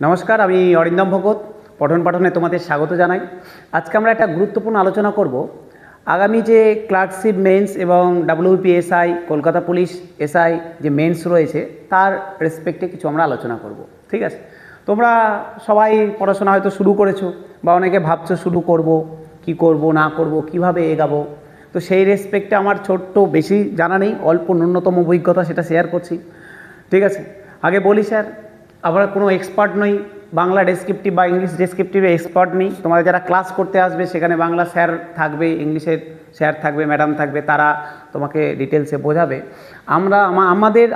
নমস্কার, আমি অরিন্দম ভগত পঠন পাঠনে তোমাদের স্বাগত জানাই। আজকে আমরা একটা গুরুত্বপূর্ণ আলোচনা করব। আগামী যে ক্লার্কশিপ মেন্স এবং ডাব্লিউপিএসআই কলকাতা পুলিশ এসআই যে মেন্স রয়েছে তার রেসপেক্টে কিছু আমরা আলোচনা করব। ঠিক আছে, তোমরা সবাই পড়াশোনা হয়তো শুরু করেছো বা অনেকে ভাবছো শুরু করব, কি করব না করব, কিভাবে এগাবো। তো সেই রেসপেক্টে আমার ছোট্ট বেশি জানা নেই, অল্প ন্যূনতম অভিজ্ঞতা সেটা শেয়ার করছি। ঠিক আছে, আগে বলি স্যার, আমরা কোনো এক্সপার্ট নই, বাংলা ডেসক্রিপটিভ বা ইংলিশ ডেসক্রিপটিভে এক্সপার্ট নেই। তোমাদের যারা ক্লাস করতে আসবে সেখানে বাংলা স্যার থাকবে, ইংলিশের স্যার থাকবে, ম্যাডাম থাকবে, তারা তোমাকে ডিটেলসে বোঝাবে।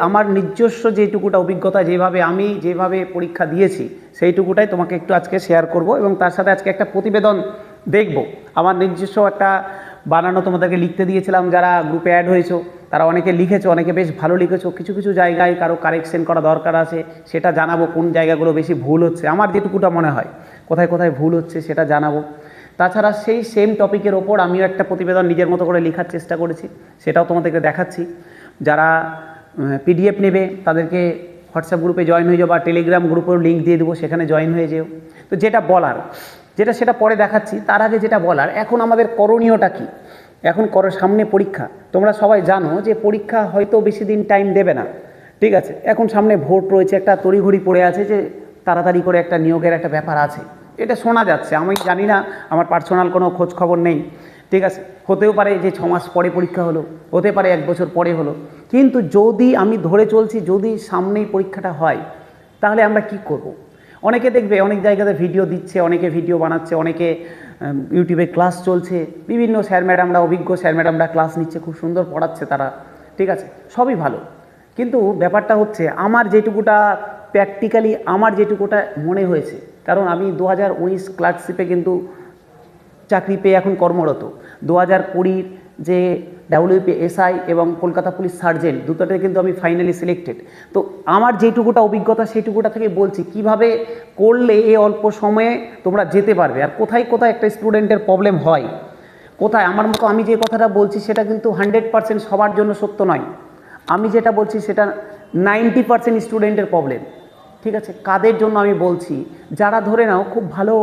আমার নিজস্ব যেটুকুটা অভিজ্ঞতা, যেভাবে পরীক্ষা দিয়েছি সেইটুকুটাই তোমাকে একটু আজকে শেয়ার করব এবং তার সাথে আজকে একটা প্রতিবেদন দেখব। আমার নিজস্ব একটা বানানো তোমাদেরকে লিখতে দিয়েছিলাম, যারা গ্রুপে অ্যাড হয়েছো তারা অনেকে লিখেছো, অনেকে বেশ ভালো লিখেছো। কিছু কিছু জায়গায় কারো কারেকশন করা দরকার আছে, সেটা জানাবো। কোন জায়গাগুলো বেশি ভুল হচ্ছে, আমার যেটুকুটা মনে হয় কোথায় কোথায় ভুল হচ্ছে সেটা জানাবো। তাছাড়া সেই সেম টপিকের ওপর আমিও একটা প্রতিবেদন নিজের মতো করে লেখার চেষ্টা করেছি, সেটাও তোমাদেরকে দেখাচ্ছি। যারা পিডিএফ নেবে তাদেরকে হোয়াটসঅ্যাপ গ্রুপে জয়েন হয়ে যাও বা টেলিগ্রাম গ্রুপের লিঙ্ক দিয়ে দেবো, সেখানে জয়েন হয়ে যেও। তো যেটা বলার সেটা পরে দেখাচ্ছি, তার আগে যেটা বলার, এখন আমাদের করণীয়টা কী? এখন সামনে পরীক্ষা, তোমরা সবাই জানো যে পরীক্ষা হয়তো বেশি দিন টাইম দেবে না। ঠিক আছে, এখন সামনে ভোট রয়েছে, একটা তড়িঘড়ি পড়ে আছে যে তাড়াতাড়ি করে একটা নিয়োগের একটা ব্যাপার আছে, এটা শোনা যাচ্ছে। আমি জানি না, আমার পার্সোনাল কোনো খোঁজ খবর নেই। ঠিক আছে, হতেও পারে যে 6 মাস পরে পরীক্ষা হলো, হতে পারে 1 বছর পরে হলো। কিন্তু যদি আমি ধরে চলছি, যদি সামনেই পরীক্ষাটা হয় তাহলে আমরা কি করব? অনেকে দেখবে অনেক জায়গাতে ভিডিও দিচ্ছে, অনেকে ভিডিও বানাচ্ছে, অনেকে ইউটিউবে ক্লাস চলছে, বিভিন্ন স্যার ম্যাডামরা, অভিজ্ঞ স্যার ম্যাডামরা ক্লাস নিচ্ছে, খুব সুন্দর পড়াচ্ছে তারা। ঠিক আছে, সবই ভালো, কিন্তু ব্যাপারটা হচ্ছে আমার যেটুকুটা প্র্যাকটিক্যালি আমার যেটুকুটা মনে হয়েছে, কারণ আমি 2019 ক্লার্কশিপে কিন্তু চাকরি পেয়ে এখন কর্মরত। 2020 যে ডাব্লিউপিএসআই এবং কলকাতা পুলিশ সার্জেন্ট দুটোতে কিন্তু আমি ফাইনালি সিলেক্টেড। তো আমার যেটুকুটা অভিজ্ঞতা সেইটুকুটা থেকে বলছি কিভাবে করলে এই অল্প সময়ে তোমরা যেতে পারবে, আর কোথায় কোথায় একটা স্টুডেন্টের প্রবলেম হয়, কোথায় আমার মতো আমি যে কথাটা বলছি সেটা কিন্তু 100% সবার জন্য সত্য নয়। আমি যেটা বলছি সেটা 90% স্টুডেন্টের প্রবলেম। ঠিক আছে, কাদের জন্য আমি বলছি? যারা ধরে নাও খুব ভালো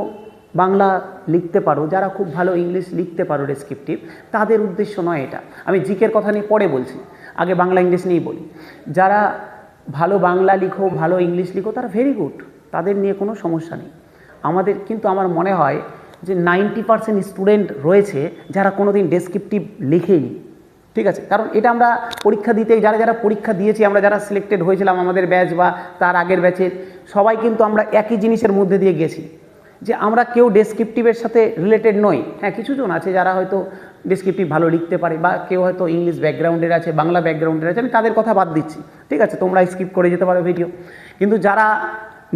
বাংলা লিখতে পারো, যারা খুব ভালো ইংলিশ লিখতে পারো ডেসক্রিপটিভ, তাদের উদ্দেশ্য নয় এটা। আমি জিকের কথা নিয়ে পরে বলছি, আগে বাংলা ইংলিশ নিয়েই বলি। যারা ভালো বাংলা লিখো, ভালো ইংলিশ লিখো, তারা ভেরি গুড, তাদের নিয়ে কোনো সমস্যা নেই। আমাদের কিন্তু আমার মনে হয় যে 90% স্টুডেন্ট রয়েছে যারা কোনো দিন ডেসক্রিপটিভ লিখেনি। ঠিক আছে, কারণ এটা আমরা পরীক্ষা দিতে, যারা পরীক্ষা দিয়েছি, আমরা যারা সিলেক্টেড হয়েছিলাম আমাদের ব্যাচ বা তার আগের ব্যাচের সবাই কিন্তু আমরা একই জিনিসের মধ্যে দিয়ে গেছি, যে আমরা কেউ ডেসক্রিপটিভের সাথে রিলেটেড নই। হ্যাঁ, কিছুজন আছে যারা হয়তো ডেসক্রিপটিভ ভালো লিখতে পারে, বা কেউ হয়তো ইংলিশ ব্যাকগ্রাউন্ডের আছে, বাংলা ব্যাকগ্রাউন্ডের আছে, আমি তাদের কথা বাদ দিচ্ছি। ঠিক আছে, তোমরা স্কিপ করে যেতে পারো ভিডিও। কিন্তু যারা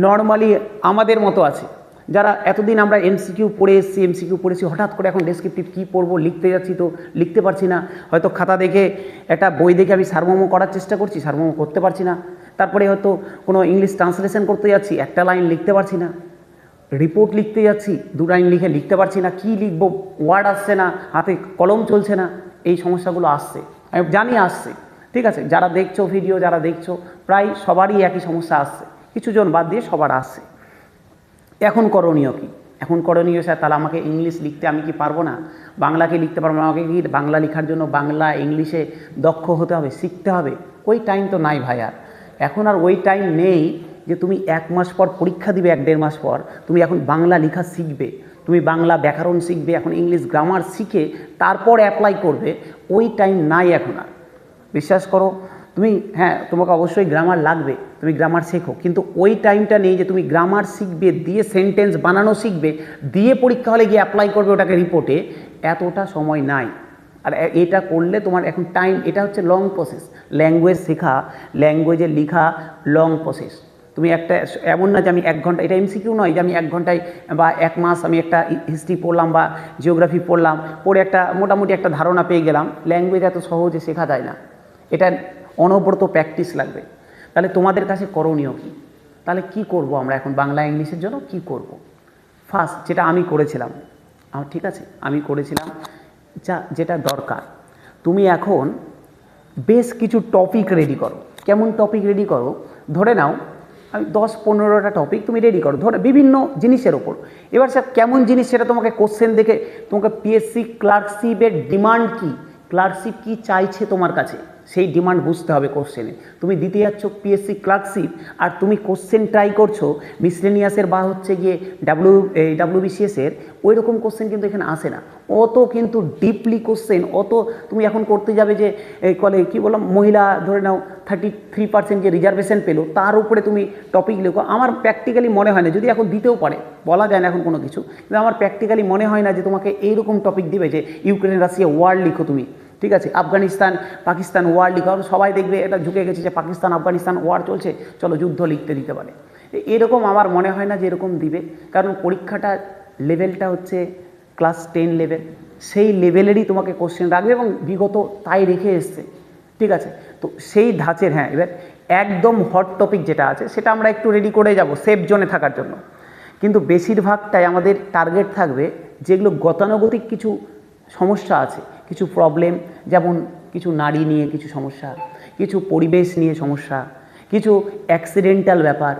নর্মালি আমাদের মতো আছে, যারা এতদিন আমরা এমসিকিউ পড়েছি, হঠাৎ করে এখন ডেসক্রিপটিভ কী পড়বো, লিখতে যাচ্ছি তো লিখতে পারছি না, হয়তো খাতা দেখে একটা বই দেখে আমি সারমর্ম করার চেষ্টা করছি, সারমর্ম করতে পারছি না। তারপরে হয়তো কোনো ইংলিশ ট্রান্সলেশন করতে যাচ্ছি, একটা লাইন লিখতে পারছি না। রিপোর্ট লিখতে যাচ্ছি, 2 লাইন লিখে লিখতে পারছি না, কী লিখবো, ওয়ার্ড আসছে না, হাতে কলম চলছে না। এই সমস্যাগুলো আসছে, আমি জানি আসছে। ঠিক আছে, যারা দেখছো ভিডিও, যারা দেখছো, প্রায় সবারই একই সমস্যা আসছে, কিছুজন বাদ দিয়ে সবার আসছে। এখন করণীয় কী? এখন করণীয় স্যার, তাহলে আমাকে ইংলিশ লিখতে আমি কি পারবো না? বাংলাকে লিখতে পারবো না? আমাকে কি বাংলা লেখার জন্য বাংলা ইংলিশে দক্ষ হতে হবে, শিখতে হবে? ওই টাইম তো নাই ভাই, আর এখন আর ওই টাইম নেই যে তুমি 1 মাস পর পরীক্ষা দিবে, 1-1.5 মাস পর তুমি এখন বাংলা লেখা শিখবে, তুমি বাংলা ব্যাকরণ শিখবে, এখন ইংলিশ গ্রামার শিখে তারপর অ্যাপ্লাই করবে। ওই টাইম নাই এখন আর, বিশ্বাস করো। তুমি, হ্যাঁ, তোমাকে অবশ্যই গ্রামার লাগবে, তুমি গ্রামার শেখো, কিন্তু ওই টাইমটা নেই যে তুমি গ্রামার শিখবে, দিয়ে সেন্টেন্স বানানো শিখবে, দিয়ে পরীক্ষা হলে গিয়ে অ্যাপ্লাই করবে ওটাকে রিপোর্টে। এতটা সময় নাই। আর এটা করলে তোমার এখন টাইম, এটা হচ্ছে লং প্রসেস। ল্যাঙ্গুয়েজ শেখা, ল্যাঙ্গুয়েজে লেখা লং প্রসেস। তুমি একটা এমন না যে আমি 1 ঘন্টা, এটা এমসিকিউ নয় যে আমি 1 ঘন্টায় বা 1 মাস আমি একটা হিস্ট্রি পড়লাম বা জিওগ্রাফি পড়লাম, পড়ে একটা মোটামুটি একটা ধারণা পেয়ে গেলাম। ল্যাঙ্গুয়েজ এত সহজে শেখা যায় না, এটা অনবরত প্র্যাকটিস লাগবে। তাহলে তোমাদের কাছে করণীয় কী? তাহলে কি করব আমরা এখন বাংলা ইংলিশের জন্য কি করব? ফার্স্ট যেটা আমি করেছিলাম, ঠিক আছে, আমি করেছিলাম যেটা দরকার, তুমি এখন বেশ কিছু টপিক রেডি করো। কেমন টপিক রেডি করো? ধরে নাও আমি 10-15টা টপিক তুমি রেডি করো, ধরো বিভিন্ন জিনিসের ওপর। এবার স্যার কেমন জিনিস সেটা তোমাকে কোশ্চেন দেখে তোমাকে পিএসসি ক্লার্কশিপের ডিমান্ড কী, ক্লার্কশিপ কী চাইছে তোমার কাছে, সেই ডিমান্ড বুঝতে হবে কোশ্চেনে। তুমি দিতে যাচ্ছ পিএসসি ক্লার্কশিপ আর তুমি কোশ্চেন ট্রাই করছো মিসলেনিয়াসের বা হচ্ছে গিয়ে ডাব্লিউবিসিএসের, ওই রকম কোশ্চেন কিন্তু এখানে আসে না। অত কিন্তু ডিপলি কোশ্চেন, অত তুমি এখন করতে যাবে যে কলে কী বললাম, মহিলা ধরে নাও 33% যে রিজার্ভেশন পেলো তার উপরে তুমি টপিক লেখো। আমার প্র্যাকটিক্যালি মনে হয় না, যদি এখন দিতেও পারে, বলা যায় না এখন কোনো কিছু, কিন্তু আমার প্র্যাকটিক্যালি মনে হয় না যে তোমাকে এইরকম টপিক দিবে যে ইউক্রেন রাশিয়া ওয়ার লিখো তুমি, ঠিক আছে, আফগানিস্তান পাকিস্তান ওয়ার লিখো। সবাই দেখবে এটা ঝুঁকে গেছে যে পাকিস্তান আফগানিস্তান ওয়ার চলছে, চলো যুদ্ধ লিখতে দিতে পারে। এরকম আমার মনে হয় না যে এরকম দিবে, কারণ পরীক্ষাটা লেভেলটা হচ্ছে ক্লাস 10 লেভেল, সেই লেভেলেরই তোমাকে কোশ্চেন রাখবে এবং বিগত তাই রেখে এসছে, ঠিক আছে। তো সেই ধাঁচের, হ্যাঁ, এবার একদম হট টপিক যেটা আছে সেটা আমরা একটু রেডি করে যাব সেফ জোনে থাকার জন্য, কিন্তু বেশিরভাগটাই আমাদের টার্গেট থাকবে যেগুলো গতানুগতিক কিছু সমস্যা আছে, কিছু প্রবলেম, যেমন কিছু নারী নিয়ে কিছু সমস্যা, কিছু পরিবেশ নিয়ে সমস্যা, কিছু অ্যাক্সিডেন্টাল ব্যাপার,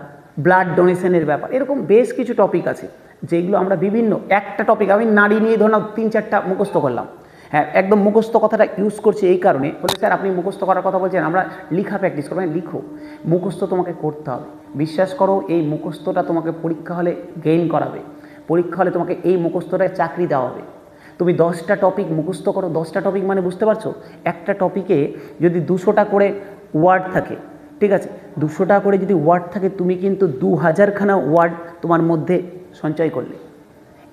ব্লাড ডোনেশনের ব্যাপার, এরকম বেশ কিছু টপিক আছে যেগুলো আমরা বিভিন্ন একটা টপিক, আমি নারী নিয়ে ধরুন 3-4টা মুখস্থ করলাম। হ্যাঁ, একদম মুখস্থ কথাটা ইউজ করছি এই কারণে, বলে স্যার আপনি মুখস্থ করার কথা বলছেন, আমরা লিখা প্র্যাকটিস করবো। লিখো, মুখস্থ তোমাকে করতে হবে, বিশ্বাস করো এই মুখস্থটা তোমাকে পরীক্ষা হলে গেইন করাবে, পরীক্ষা হলে তোমাকে এই মুখস্থটায় চাকরি দেওয়া হবে। তুমি 10টা টপিক মুখস্থ করো, 10টা টপিক মানে বুঝতে পারছো, একটা টপিকে যদি 200টা করে ওয়ার্ড থাকে, ঠিক আছে, 200টা করে যদি ওয়ার্ড থাকে, তুমি কিন্তু 2000খানা ওয়ার্ড তোমার মধ্যে সঞ্চয় করলে।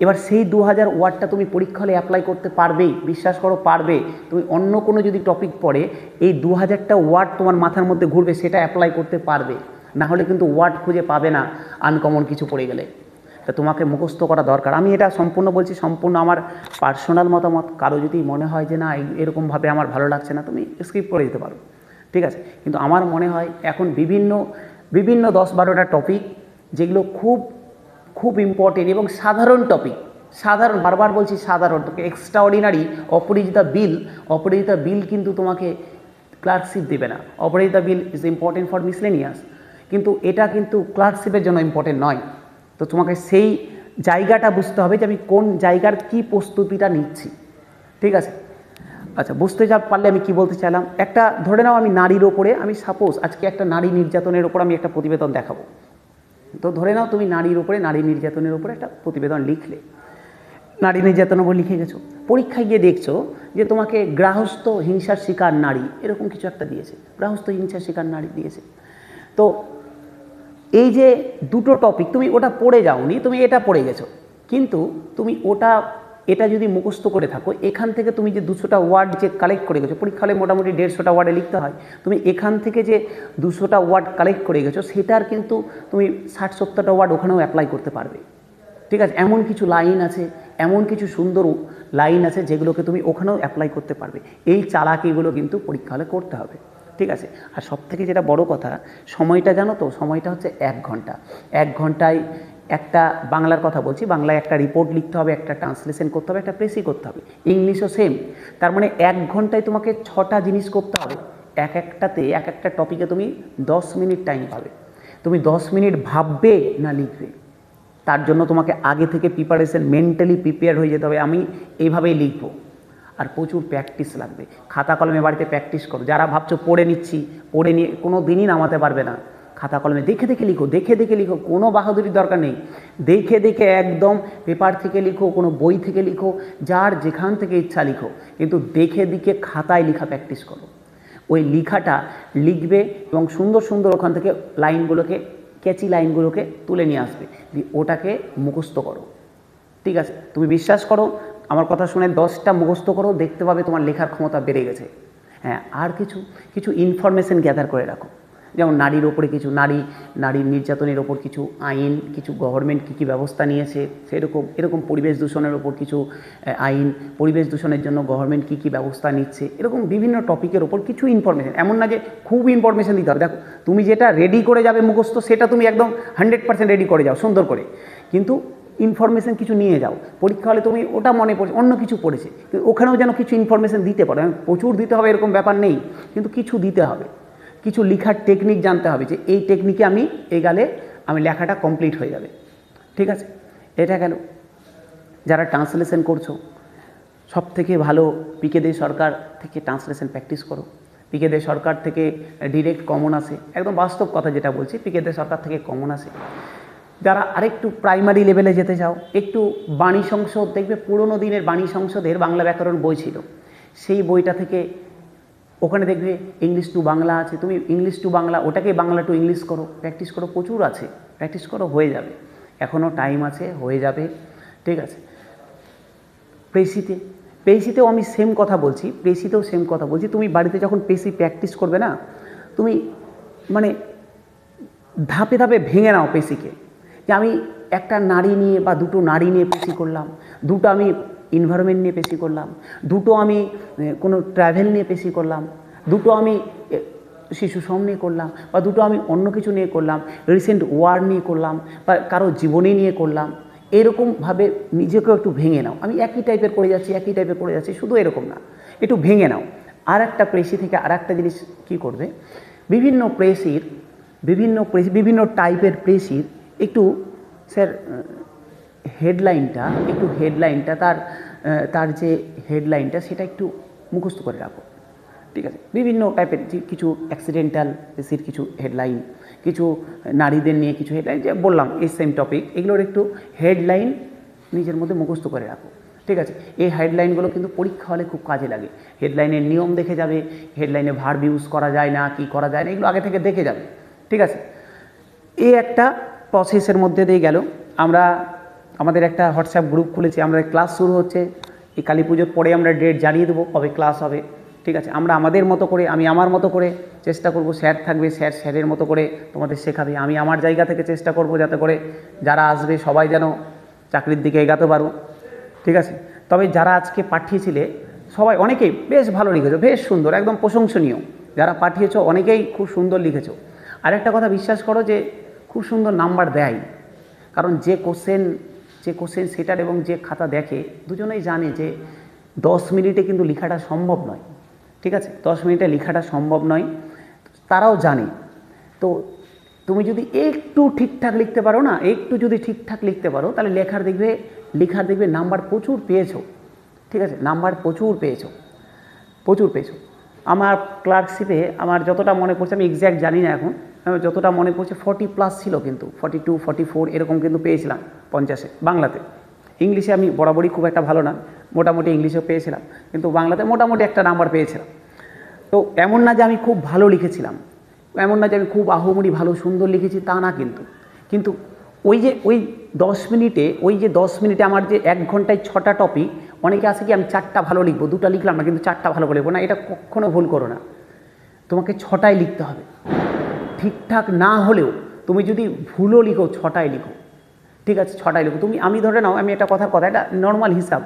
এবার সেই 2000 ওয়ার্ডটা তুমি পরীক্ষা হলে অ্যাপ্লাই করতে পারবেই, বিশ্বাস করো পারবে। তুমি অন্য কোনো যদি টপিক পড়ে এই 2000টা ওয়ার্ড তোমার মাথার মধ্যে ঘুরবে, সেটা অ্যাপ্লাই করতে পারবে, না হলে কিন্তু ওয়ার্ড খুঁজে পাবে না আনকমন কিছু পড়ে গেলে। তা তোমাকে মুখস্থ করা দরকার। আমি এটা সম্পূর্ণ বলছি, সম্পূর্ণ আমার পার্সোনাল মতামত। কারো যদি মনে হয় যে না এরকমভাবে আমার ভালো লাগছে না, তুমি স্কিপ করে দিতে পারো, ঠিক আছে। কিন্তু আমার মনে হয় এখন বিভিন্ন 10-12টা টপিক যেগুলো খুব খুব ইম্পর্টেন্ট এবং সাধারণ টপিক, সাধারণ, বারবার বলছি সাধারণ, তোকে এক্সট্রাঅর্ডিনারি অপরাজিতা বিল কিন্তু তোমাকে ক্লার্কশিপ দেবে না। Aparajita bill is important for miscellaneous, কিন্তু এটা কিন্তু ক্লার্কশিপের জন্য ইম্পর্টেন্ট নয়। তো তোমাকে সেই জায়গাটা বুঝতে হবে যে আমি কোন জায়গার কি প্রস্তুতিটা নিচ্ছি, ঠিক আছে। আচ্ছা, বুঝতে পারলে আমি কি বলতে চাইলাম। একটা ধরে নাও আমি নারীর ওপরে, আমি সাপোজ আজকে একটা নারী নির্যাতনের ওপর আমি একটা প্রতিবেদন দেখাবো। তো ধরে নাও তুমি নারী নির্যাতনের উপরে একটা প্রতিবেদন লিখলে, নারী নির্যাতনের উপর লিখে গেছো, পরীক্ষায় গিয়ে দেখছো যে তোমাকে গৃহস্থ হিংসার শিকার নারী এরকম কিছু একটা দিয়েছে, গৃহস্থ হিংসার শিকার নারী দিয়েছে। তো এই যে দুটো টপিক তুমি ওটা পড়ে যাওনি, তুমি এটা পড়ে গেছো, কিন্তু তুমি এটা যদি মুখস্থ করে থাকো, এখান থেকে তুমি যে 200টা ওয়ার্ড যে কালেক্ট করে গেছো, পরীক্ষা হলে মোটামুটি 150টা ওয়ার্ডে লিখতে হয়, তুমি এখান থেকে যে 200টা ওয়ার্ড কালেক্ট করে গেছো, সেটার কিন্তু তুমি 60-70টা ওয়ার্ড ওখানেও অ্যাপ্লাই করতে পারবে, ঠিক আছে। এমন কিছু লাইন আছে, এমন কিছু সুন্দর লাইন আছে যেগুলোকে তুমি ওখানেও অ্যাপ্লাই করতে পারবে। এই চালাকিগুলো কিন্তু পরীক্ষা হলে করতে হবে, ঠিক আছে। আর সবথেকে যেটা বড় কথা, সময়টা জানো তো, সময়টা হচ্ছে 1 ঘন্টা। 1 ঘন্টায় একটা, বাংলার কথা বলছি, বাংলায় একটা রিপোর্ট লিখতে হবে, একটা ট্রান্সলেশন করতে হবে, একটা প্রেসি করতে হবে, ইংলিশও সেম। তার মানে 1 ঘন্টায় তোমাকে 6টা জিনিস করতে হবে। এক একটা টপিকে তুমি 10 মিনিট টাইম পাবে। তুমি 10 মিনিট ভাববে না লিখবে, তার জন্য তোমাকে আগে থেকে প্রিপারেশন, মেন্টালি প্রিপেয়ার হয়ে যেতে হবে, আমি এইভাবেই লিখবো। আর প্রচুর প্র্যাকটিস লাগবে, খাতা কলমে বাড়িতে প্র্যাকটিস করো। যারা ভাবছো পড়ে নিয়ে কোনো দিনই নামাতে পারবে না, খাতা কলমে দেখে দেখে লিখো, কোনো বাহাদুরির দরকার নেই। দেখে একদম পেপার থেকে লিখো, কোনো বই থেকে লিখো, যার যেখান থেকে ইচ্ছা লিখো, কিন্তু দেখে খাতায় লেখা প্র্যাকটিস করো। ওই লেখাটা লিখবে এবং সুন্দর ওখান থেকে লাইনগুলোকে, ক্যাচি লাইনগুলোকে তুলে নিয়ে আসবে, দিয়ে ওটাকে মুখস্থ করো, ঠিক আছে। তুমি বিশ্বাস করো, আমার কথা শুনে 10টা মুখস্থ করো, দেখতে পাবে তোমার লেখার ক্ষমতা বেড়ে গেছে। হ্যাঁ, আর কিছু ইনফরমেশন গ্যাদার করে রাখো, যেমন নারীর ওপরে কিছু, নারী নির্যাতনের ওপর কিছু আইন, কিছু গভর্নমেন্ট কী ব্যবস্থা নিয়েছে এরকম পরিবেশ দূষণের ওপর কিছু আইন, পরিবেশ দূষণের জন্য গভর্নমেন্ট কী ব্যবস্থা নিচ্ছে, এরকম বিভিন্ন টপিকের ওপর কিছু ইনফরমেশন। এমন না যে খুব ইনফরমেশন দিতে হবে, দেখো তুমি যেটা রেডি করে যাবে মুখস্থ, সেটা তুমি একদম 100% রেডি করে যাও সুন্দর করে, কিন্তু ইনফরমেশন কিছু নিয়ে যাও। পরীক্ষা হলে তুমি ওটা মনে পড়ছে, অন্য কিছু পড়েছে, কিন্তু ওখানেও যেন কিছু ইনফরমেশন দিতে পারো। প্রচুর দিতে হবে এরকম ব্যাপার নেই, কিন্তু কিছু দিতে হবে, কিছু লেখার টেকনিক জানতে হবে, যে এই টেকনিকে আমি এগালে আমি লেখাটা কমপ্লিট হয়ে যাবে। ঠিক আছে, এটা গেল। যারা ট্রান্সলেশন করছো, সব থেকে ভালো পিকে দে সরকার থেকে ট্রান্সলেশন প্র্যাকটিস করো। পিকে দে সরকার থেকে ডিরেক্ট কমন আসে, একদম বাস্তব কথা যেটা বলছি, পিকে দে সরকার থেকে কমন আসে। যারা আরেকটু প্রাইমারি লেভেলে যেতে চাও, একটু বাণী সংসদ, দেখবে পুরোনো দিনের বাণী সংসদের বাংলা ব্যাকরণ বই ছিল, সেই বইটা থেকে ওখানে দেখবে ইংলিশ টু বাংলা আছে, তুমি ইংলিশ টু বাংলা ওটাকে বাংলা টু ইংলিশ করো, প্র্যাকটিস করো, প্রচুর আছে, প্র্যাকটিস করো, হয়ে যাবে, এখনও টাইম আছে, হয়ে যাবে। ঠিক আছে, পেশিতেও আমি সেম কথা বলছি, পেশিতেও সেম কথা বলছি। তুমি বাড়িতে যখন পেশি প্র্যাকটিস করবে না, তুমি মানে ধাপে ধাপে ভেঙে নাও পেশিকে, যে আমি একটা নারী নিয়ে বা দুটো নারী নিয়ে পেশি করলাম, দুটো আমি এনভায়রনমেন্ট নিয়ে পেশি করলাম, দুটো আমি কোনো ট্র্যাভেল নিয়ে পেশি করলাম, দুটো আমি শিশু শ্রম নিয়ে করলাম, বা দুটো আমি অন্য কিছু নিয়ে করলাম, রিসেন্ট ওয়ার নিয়ে করলাম, বা কারো জীবনী নিয়ে করলাম। এরকমভাবে নিজেকেও একটু ভেঙে নাও। আমি একই টাইপের করে যাচ্ছি, শুধু এরকম না, একটু ভেঙে নাও। আর একটা পেশি থেকে আর একটা জিনিস কী করবে, বিভিন্ন টাইপের পেশির একটু স্যার হেডলাইনটা তার যে হেডলাইনটা সেটা একটু মুখস্থ করে রাখো। ঠিক আছে, বিভিন্ন টাইপের কিছু অ্যাক্সিডেন্টাল পেশির কিছু হেডলাইন, কিছু নারীদের নিয়ে কিছু হেডলাইন, যে বললাম এই সেম টপিক, এগুলোর একটু হেডলাইন নিজের মধ্যে মুখস্থ করে রাখো। ঠিক আছে, এই হেডলাইনগুলো কিন্তু পরীক্ষা হলে খুব কাজে লাগে। হেডলাইনের নিয়ম দেখে যাবে, হেডলাইনে ভার্ব ইউজ করা যায় না, কি করা যায় না, এগুলো আগে থেকে দেখে যাবে। ঠিক আছে, এই একটা প্রসেসের মধ্যে দিয়ে গেল। আমাদের একটা হোয়াটসঅ্যাপ গ্রুপ খুলেছি, আমাদের ক্লাস শুরু হচ্ছে এই কালী পুজোর পরে, আমরা ডেট জানিয়ে দেবো কবে ক্লাস হবে। ঠিক আছে, আমরা আমাদের মতো করে, আমি আমার মতো করে চেষ্টা করব, স্যার থাকবে, স্যারের মতো করে তোমাদের শেখাবে, আমি আমার জায়গা থেকে চেষ্টা করব যাতে করে যারা আসবে সবাই যেন চাকরির দিকে এগাতে পারো। ঠিক আছে, তবে যারা আজকে পাঠিয়েছিলে সবাই, অনেকেই বেশ ভালো লিখেছো, বেশ সুন্দর, একদম প্রশংসনীয়। যারা পাঠিয়েছো অনেকেই খুব সুন্দর লিখেছো। আরেকটা কথা বিশ্বাস করো, যে খুব সুন্দর নাম্বার দেয়, কারণ যে কোশ্চেন সেটার এবং যে খাতা দেখে, দুজনেই জানে যে 10 মিনিটে কিন্তু লেখাটা সম্ভব নয়। ঠিক আছে, 10 মিনিটে লেখাটা সম্ভব নয়, তারাও জানে। তো তুমি যদি একটু ঠিকঠাক লিখতে পারো না, তাহলে লেখার দেখবে নাম্বার প্রচুর পেয়েছো। ঠিক আছে, নাম্বার প্রচুর পেয়েছো। আমার ক্লার্কশিপে আমার যতটা মনে পড়ছে, আমি এক্স্যাক্ট জানি না এখন, যতটা মনে পড়ছে 40+ ছিল, কিন্তু 42, 44 এরকম কিন্তু পেয়েছিলাম 50-এ বাংলাতে। ইংলিশে আমি বরাবরই খুব একটা ভালো না, মোটামুটি ইংলিশেও পেয়েছিলাম, কিন্তু বাংলাতে মোটামুটি একটা নাম্বার পেয়েছিলাম। তো এমন না যে আমি খুব ভালো লিখেছিলাম, এমন না যে আমি খুব আহমরি ভালো সুন্দর লিখেছি, তা না। কিন্তু ওই 10 মিনিটে আমার যে 1 ঘন্টায় 6টা টপিক, অনেকে আছে কি আমি 4টা ভালো লিখবো, 2টা লিখলাম না, কিন্তু 4টা ভালো লিখবো না, এটা কখনো ভুল করো না। তোমাকে 6টাই লিখতে হবে। ঠিকঠাক না হলেও তুমি যদি ভুলও লিখো, 6টাই লিখো। ঠিক আছে, 6টাই লিখো। আমি ধরে নাও, আমি একটা কথা, এটা নর্মাল হিসাব,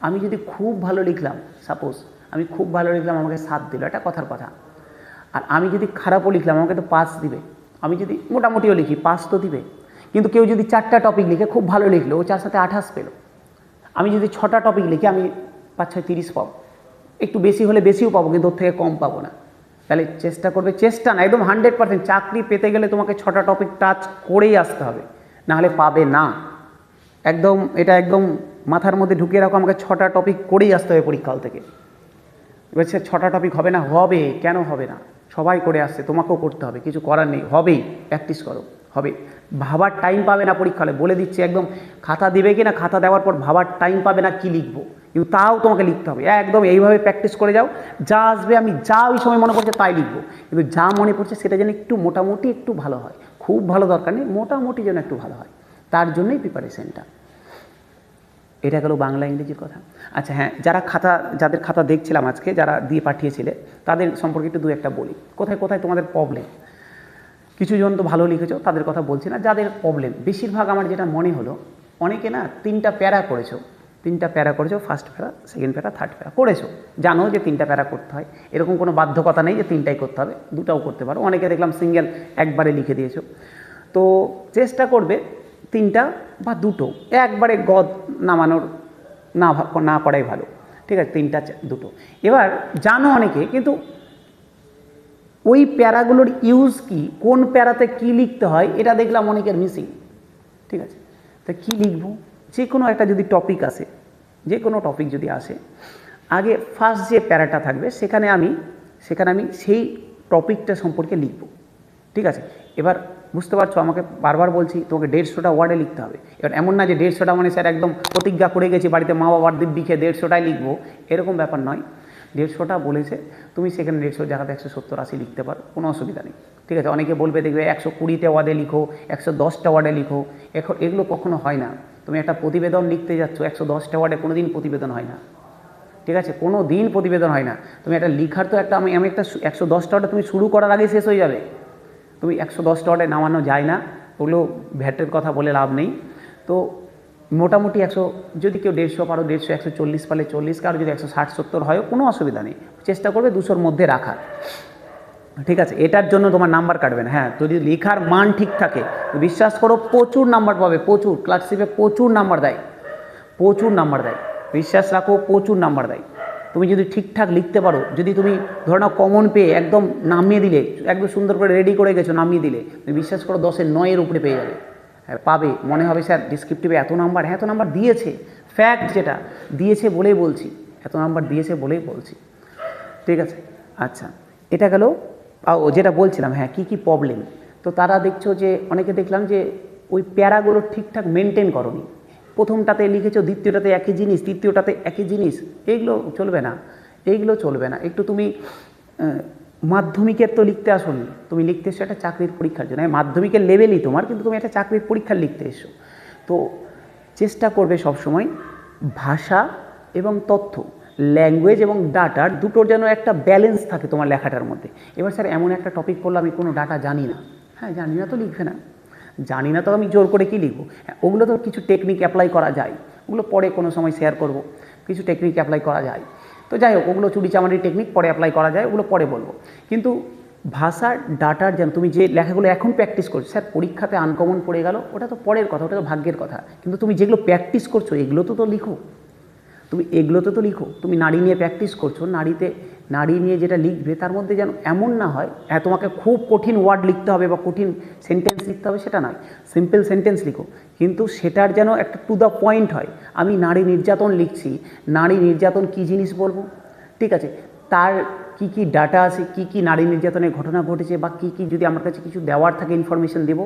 আমি যদি খুব ভালো লিখলাম, সাপোজ আমি খুব ভালো লিখলাম, আমাকে 7 দিল, এটা কথার কথা। আর আমি যদি খারাপও লিখলাম, আমাকে তো 5 দিবে। আমি যদি মোটামুটিও লিখি, 5 তো দিবে। কিন্তু কেউ যদি 4টা টপিক লিখে খুব ভালো লিখলো, ও 4 সাথে 28 পেল। আমি যদি 6টা টপিক লিখি, আমি 5 6 30 পাবো। একটু বেশি হলে বেশিও পাবো, কিন্তু ওর থেকে কম পাবো না। তাহলে চেষ্টা করবে, চেষ্টা না, একদম 100%। চাকরি পেতে গেলে তোমাকে 6টা টপিক টাচ করেই আসতে হবে, নাহলে পাবে না। এটা একদম মাথার মধ্যে ঢুকিয়ে রাখো, আমাকে 6টা টপিক করেই আসতে হবে পরীক্ষা হল থেকে। এবার 6টা টপিক হবে না, হবে, কেন হবে না? সবাই করে আসছে, তোমাকেও করতে হবে, কিছু করার নেই, হবেই, প্র্যাকটিস করো, হবে। ভাবার টাইম পাবে না পরীক্ষা হলে, বলে দিচ্ছি একদম। খাতা দেবে কি না, খাতা দেওয়ার পর ভাবার টাইম পাবে না কি লিখবো, কিন্তু তাও তোমাকে লিখতে হবে। একদম এইভাবে প্র্যাকটিস করে যাও, যা আসবে আমি যা ওই সময় মনে পড়ছে তাই লিখবো, কিন্তু যা মনে পড়ছে সেটা যেন একটু মোটামুটি একটু ভালো হয়। খুব ভালো দরকার নেই, মোটামুটি যেন একটু ভালো হয়, তার জন্যই প্রিপারেশনটা। এটা গেল বাংলা ইংরেজির কথা। আচ্ছা হ্যাঁ, যাদের খাতা দেখছিলাম আজকে, যারা দিয়ে পাঠিয়েছিলে, তাদের সম্পর্কে একটু 2-একটা বলি। কোথায় তোমাদের প্রবলেম? কিছু জন তো ভালো লিখেছো, তাদের কথা বলছি না। যাদের প্রবলেম, বেশিরভাগ আমার যেটা মনে হলো, অনেকে না 3টা প্যারা করেছো, ফার্স্ট প্যারা, সেকেন্ড প্যারা, থার্ড প্যারা করেছো। জানো যে 3টা প্যারা করতে হয়, এরকম কোনো বাধ্যকতা নেই যে 3টাই করতে হবে, 2টাও করতে পারো। অনেকে দেখলাম সিঙ্গেল একবারে লিখে দিয়েছো। তো চেষ্টা করবে 3টা বা 2টো একবারে গদ নামানোর না করাই ভালো। ঠিক আছে, 3টা 2টো। এবার জানো অনেকে, কিন্তু ওই প্যারাগুলোর ইউজ কি, কোন প্যারাতে কী লিখতে হয় এটা দেখলাম অনেকের মিসিং। ঠিক আছে, তা কী লিখব? যে কোনো একটা যদি টপিক আসে, যে কোনো টপিক যদি আসে, আগে ফার্স্ট যে প্যারাটা থাকবে সেখানে আমি সেই টপিকটা সম্পর্কে লিখব। ঠিক আছে, এবার বুঝতে পারছো, আমাকে বারবার বলছি তোমাকে 150টা ওয়ার্ডে লিখতে হবে। এবার এমন না যে 150টা মানে স্যার একদম প্রতিজ্ঞা করে গেছি বাড়িতে মা বাবার দিব্যি খেয়ে 150টাই লিখবো, এরকম ব্যাপার নয়। 150টা বলেছে, তুমি সেখানে 150 জায়গাতে 170-80 লিখতে পারো, কোনো অসুবিধা নেই। ঠিক আছে, অনেকে বলবে দেখবে 120টা ওয়ার্ডে লিখো, 110টা ওয়ার্ডে লিখো, এগুলো কখনো হয় না। তুমি একটা প্রতিবেদন লিখতে যাচ্ছ, 110টা ওয়ার্ডে কোনো দিন প্রতিবেদন হয় না। ঠিক আছে, কোনো দিন প্রতিবেদন হয় না। তুমি একটা লিখার তো একটা আমি একটা 110টা ওয়ার্ডে তুমি শুরু করার আগেই শেষ হয়ে যাবে। তুমি 110টা ওয়ার্ডে নামানো যায় না, ওগুলো ভ্যাটের কথা বলে লাভ নেই। তো মোটামুটি 100, যদি কেউ 150 পারো 150, 140 পারলে 40, কারো যদি 160-70 হয় কোনো অসুবিধা নেই, চেষ্টা করবে 200-র মধ্যে রাখার। ঠিক আছে, এটার জন্য তোমার নাম্বার কাটবে না। হ্যাঁ, যদি লেখার মান ঠিক থাকে বিশ্বাস করো প্রচুর নাম্বার পাবে, প্রচুর। ক্লার্কশিপে প্রচুর নাম্বার দেয়, প্রচুর নাম্বার দেয়, বিশ্বাস রাখো, প্রচুর নাম্বার দেয়। তুমি যদি ঠিকঠাক লিখতে পারো, যদি তুমি ধরে নাও কমন পেয়ে একদম নামিয়ে দিলে, একদম সুন্দর করে রেডি করে গেছো, নামিয়ে দিলে, তুমি বিশ্বাস করো 10-এর 9-এর উপরে পেয়ে যাবে। হ্যাঁ পাবে, মনে হবে স্যার ডিসক্রিপটিভে এত নাম্বার, হ্যাঁ এত নাম্বার দিয়েছে, ফ্যাক্ট যেটা দিয়েছে বলেই বলছি, এত নাম্বার দিয়েছে বলেই বলছি। ঠিক আছে, আচ্ছা এটা গেল যেটা বলছিলাম। হ্যাঁ, কী কী প্রবলেম, তো তারা দেখছো যে অনেকে দেখলাম যে ওই প্যারাগুলো ঠিকঠাক মেনটেন করোনি। প্রথমটাতে লিখেছো, দ্বিতীয়টাতে একই জিনিস, তৃতীয়টাতে একই জিনিস, এইগুলো চলবে না, এইগুলো চলবে না। একটু তুমি মাধ্যমিকের তো লিখতে আসোনি, তুমি লিখতে এসো একটা চাকরির পরীক্ষার জন্য। মাধ্যমিকের লেভেলই তোমার, কিন্তু তুমি একটা চাকরির পরীক্ষার লিখতে এসো। তো চেষ্টা করবে সবসময় ভাষা এবং তথ্য, ল্যাঙ্গুয়েজ এবং ডাটার দুটোর যেন একটা ব্যালেন্স থাকে তোমার লেখাটার মধ্যে। এবার স্যার এমন একটা টপিক পড়লে আমি কোনো ডাটা জানি না, হ্যাঁ জানি না তো লিখবে না, জানি না তো আমি জোর করে কি লিখবো। হ্যাঁ, ওগুলো তো কিছু টেকনিক অ্যাপ্লাই করা যায়, ওগুলো পরে কোনো সময় শেয়ার করব। কিছু টেকনিক অ্যাপ্লাই করা যায়, তো যাই হোক ওগুলো চুরিচামারির টেকনিক পরে অ্যাপ্লাই করা যায়, ওগুলো পরে বলবো। কিন্তু ভাষার ডাটার যেন তুমি যে লেখাগুলো এখন প্র্যাকটিস করছো, স্যার পরীক্ষাতে আনকমন পড়ে গেল, ওটা তো পরের কথা, ওটা তো ভাগ্যের কথা। কিন্তু তুমি যেগুলো প্র্যাকটিস করছো এগুলো তো লিখো, তুমি এগুলোতে তো লিখো। তুমি নারী নিয়ে প্র্যাকটিস করছো, নারী নিয়ে যেটা লিখবে তার মধ্যে যেন এমন না হয় হ্যাঁ তোমাকে খুব কঠিন ওয়ার্ড লিখতে হবে বা কঠিন সেন্টেন্স লিখতে হবে, সেটা নয়, সিম্পল সেন্টেন্স লিখো, কিন্তু সেটার যেন একটা টু দ্য পয়েন্ট হয়। আমি নারী নির্যাতন লিখছি, নারী নির্যাতন কী জিনিস বলবো, ঠিক আছে, তার কি কি ডাটা আছে, কি কি নারী নির্যাতনের ঘটনা ঘটেছে, বা কি কি যদি আমার কাছে কিছু দেওয়ার থাকে ইনফরমেশন দেব।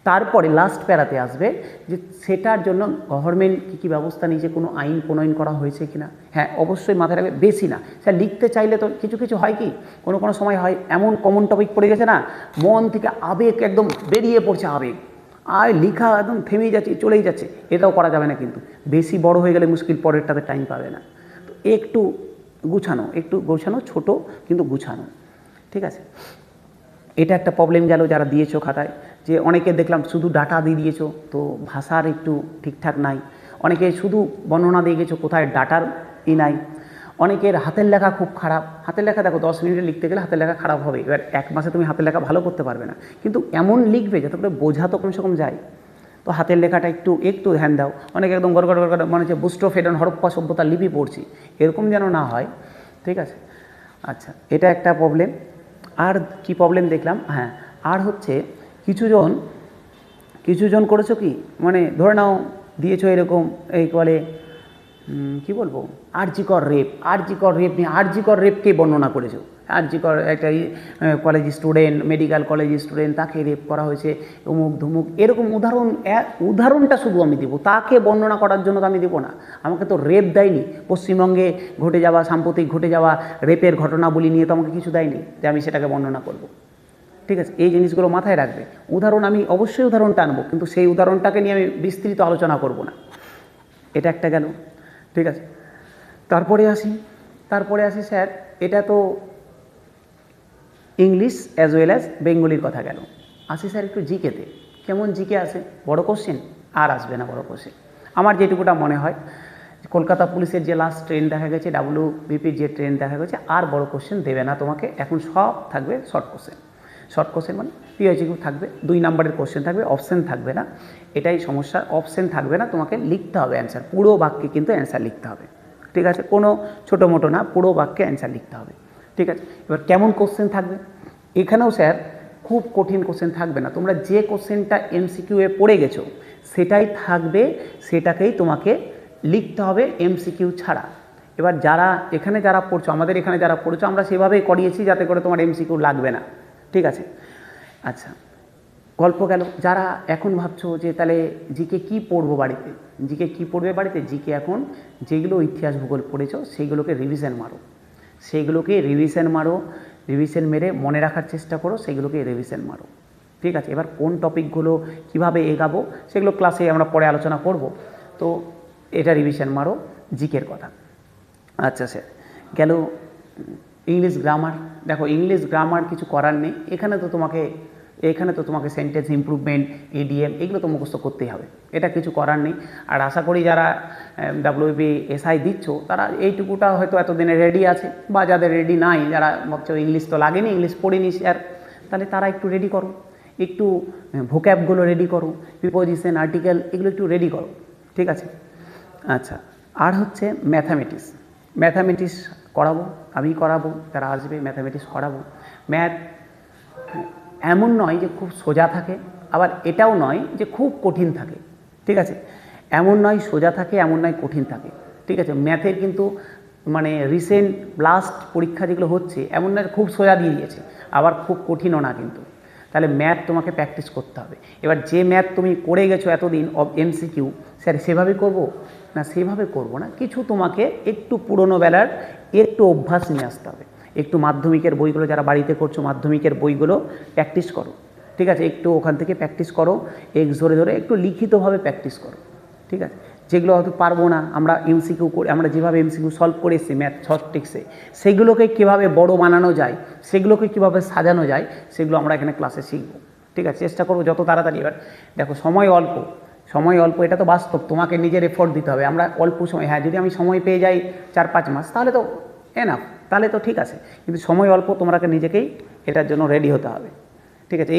তারপরে লাস্ট প্যারাতে আসবে যে সেটার জন্য গভর্নমেন্ট কী কী ব্যবস্থা নিয়েছে, কোনো আইন প্রণয়ন করা হয়েছে কিনা। হ্যাঁ অবশ্যই মাথায় রাখবে, বেশি না স্যার লিখতে চাইলে তো কিছু কিছু হয় কি, কোনো সময় হয় এমন কমন টপিক পড়ে গেছে না, মন থেকে আবেগ একদম বেরিয়ে পড়ছে, আবেগ আর লেখা একদম থেমেই যাচ্ছে, চলেই যাচ্ছে, এটাও করা যাবে না। কিন্তু বেশি বড় হয়ে গেলে মুশকিল, পরেরটাতে টাইম পাবে না। তো একটু গুছানো, ছোট কিন্তু গুছানো। ঠিক আছে, এটা একটা প্রবলেম গেল যারা দিয়েছো খাতায়, যে অনেকে দেখলাম শুধু ডাটা দিয়ে দিয়েছো, তো ভাষার একটু ঠিকঠাক নাই। অনেকে শুধু বর্ণনা দিয়ে গেছো, কোথায় ডাটার নাই। অনেকের হাতের লেখা খুব খারাপ। হাতের লেখা দেখো 10 মিনিটে লিখতে গেলে হাতের লেখা খারাপ হবে, এবার 1 মাসে তুমি হাতের লেখা ভালো করতে পারবে না, কিন্তু এমন লিখবে যাতে করে বোঝা তো কমসে কম যায়। তো হাতের লেখাটা একটু ধ্যান দাও। অনেকে একদম গড়গড় মনে হচ্ছে বুস্ট্রোফেডন হরপ্পা সভ্যতার লিপি পড়ছি, এরকম যেন না হয়। ঠিক আছে, আচ্ছা এটা একটা প্রবলেম। আর কি প্রবলেম দেখলাম, হ্যাঁ আর হচ্ছে কিছুজন করেছো কি, মানে ধরে নাও দিয়েছো এরকম এই বলে কী বলবো, আরজিকর রেপ নিয়ে আরজিকর রেপকে বর্ণনা করেছো। আরজিকর একটা college student, medical college student, তাকে রেপ করা হয়েছে, অমুক ধুমুক, এরকম উদাহরণটা শুধু আমি দেবো, তাকে বর্ণনা করার জন্য তো আমি দেবো না। আমাকে তো রেপ দেয়নি, পশ্চিমবঙ্গে সাম্প্রতিক ঘটে যাওয়া রেপের ঘটনাবলী নিয়ে তো আমাকে কিছু দেয়নি যে আমি সেটাকে বর্ণনা করব। ঠিক আছে, এই জিনিসগুলো মাথায় রাখবে। উদাহরণ আমি অবশ্যই উদাহরণটা আনবো, কিন্তু সেই উদাহরণটাকে নিয়ে আমি বিস্তৃত আলোচনা করব না। এটা একটা গেল। ঠিক আছে, তারপরে আসি স্যার, এটা তো ইংলিশ অ্যাজ ওয়েল অ্যাজ বেঙ্গলির কথা গেল। আসি স্যার একটু জিকেতে, কেমন জিকে আসে, বড় কোশ্চেন আর আসবে না। বড় কোশ্চেন আমার যেটুকুটা মনে হয়, কলকাতা পুলিশের যে লাস্ট ট্রেন দেখা গেছে, WBPর যে ট্রেন দেখা গেছে, আর বড় কোশ্চেন দেবে না তোমাকে, এখন সব থাকবে শর্ট কোশ্চেন মানে PIQ থাকবে, 2 নাম্বারের কোশ্চেন থাকবে, অপশান থাকবে না। এটাই সমস্যা, অপশান থাকবে না, তোমাকে লিখতে হবে অ্যান্সার, পুরো বাক্যে কিন্তু অ্যান্সার লিখতে হবে। ঠিক আছে, কোনো ছোটো মোটো না, পুরো বাক্যে অ্যান্সার লিখতে হবে। ঠিক আছে, এবার কেমন কোশ্চেন থাকবে, এখানেও স্যার খুব কঠিন কোশ্চেন থাকবে না, তোমরা যে কোশ্চেনটা এমসিকিউ এ পড়ে গেছো সেটাই থাকবে, সেটাকেই তোমাকে লিখতে হবে এমসিকিউ ছাড়া। এবার যারা এখানে যারা পড়ছো, আমাদের এখানে যারা পড়ছো, আমরা সেভাবেই করিয়েছি যাতে করে তোমার এমসিকিউ লাগবে না, ঠিক আছে। আচ্ছা, গল্প গেল। যারা এখন ভাবছো যে তাহলে জিকে কী পড়বো বাড়িতে, জিকে কী পড়বে বাড়িতে, জিকে এখন যেগুলো ইতিহাস ভূগোল পড়েছো সেইগুলোকে রিভিশন মারো, সেইগুলোকে রিভিশন মারো, রিভিশন মেরে মনে রাখার চেষ্টা করো, সেইগুলোকে রিভিশন মারো, ঠিক আছে। এবার কোন টপিকগুলো কীভাবে এগাবো সেগুলো ক্লাসে আমরা পরে আলোচনা করব, তো এটা রিভিশন মারো জিকের কথা। আচ্ছা স্যার, গেল ইংলিশ গ্রামার। দেখো ইংলিশ গ্রামার কিছু করার নেই, এখানে তো তোমাকে সেন্টেন্স ইমপ্রুভমেন্ট, ইডিএম এগুলো তো মুখস্থ করতেই হবে, এটা কিছু করার নেই। আর আশা করি যারা WBSI দিচ্ছ তারা এইটুকুটা হয়তো এতদিনে রেডি আছে, বা যাদের রেডি নাই, যারা ভাবছো ইংলিশ তো লাগেনি, ইংলিশ পড়িনি স্যার, তাহলে তারা একটু রেডি করো, একটু ভোক্যাবগুলো রেডি করো, প্রিপোজিশন, আর্টিকেল এগুলো একটু রেডি করো, ঠিক আছে। আচ্ছা, আর হচ্ছে ম্যাথামেটিক্স করাবো, আমি করাবো, যারা আসবে ম্যাথামেটিক্স করাবো। ম্যাথ এমন নয় যে খুব সোজা থাকে, আবার এটাও নয় যে খুব কঠিন থাকে, ঠিক আছে। এমন নয় সোজা থাকে, এমন নয় কঠিন থাকে, ঠিক আছে। ম্যাথের কিন্তু মানে রিসেন্ট লাস্ট পরীক্ষা যেগুলো হচ্ছে এমন নয় খুব সোজা দিয়ে দিয়েছে, আবার খুব কঠিনও না কিন্তু। তাহলে ম্যাথ তোমাকে প্র্যাকটিস করতে হবে। এবার যে ম্যাথ তুমি করে গেছো এতদিন এমসিকিউ, স্যার সেভাবে করব না, সেভাবে করব না, কিছু তোমাকে একটু পুরনো বেলার একটু অভ্যাস নিয়ে আসতে হবে। একটু মাধ্যমিকের বইগুলো যারা বাড়িতে করছো, মাধ্যমিকের বইগুলো প্র্যাকটিস করো, ঠিক আছে। একটু ওখান থেকে প্র্যাকটিস করো, এক্স ধরে ধরে একটু লিখিতভাবে প্র্যাকটিস করো, ঠিক আছে। যেগুলো হয়তো পারবো না, আমরা এমসিকিউ করে, আমরা যেভাবে এমসিকিউ সলভ করে এসেছি ম্যাথ শর্টট্রিক্সে, সেগুলোকে কীভাবে বড় বানানো যায়, সেগুলোকে কীভাবে সাজানো যায়, সেগুলো আমরা এখানে ক্লাসে শিখবো, ঠিক আছে। চেষ্টা করবো যত তাড়াতাড়ি। এবার দেখো সময় অল্প, এটা তো বাস্তব, তোমাকে নিজের এফোর্ট দিতে হবে। আমরা অল্প সময়, হ্যাঁ যদি আমি সময় পেয়ে যাই 4-5 মাস তাহলে তো এনাফ, তাহলে তো ঠিক আছে, কিন্তু সময় অল্প, তোমাকে নিজেকেই এটার জন্য রেডি হতে হবে, ঠিক আছে।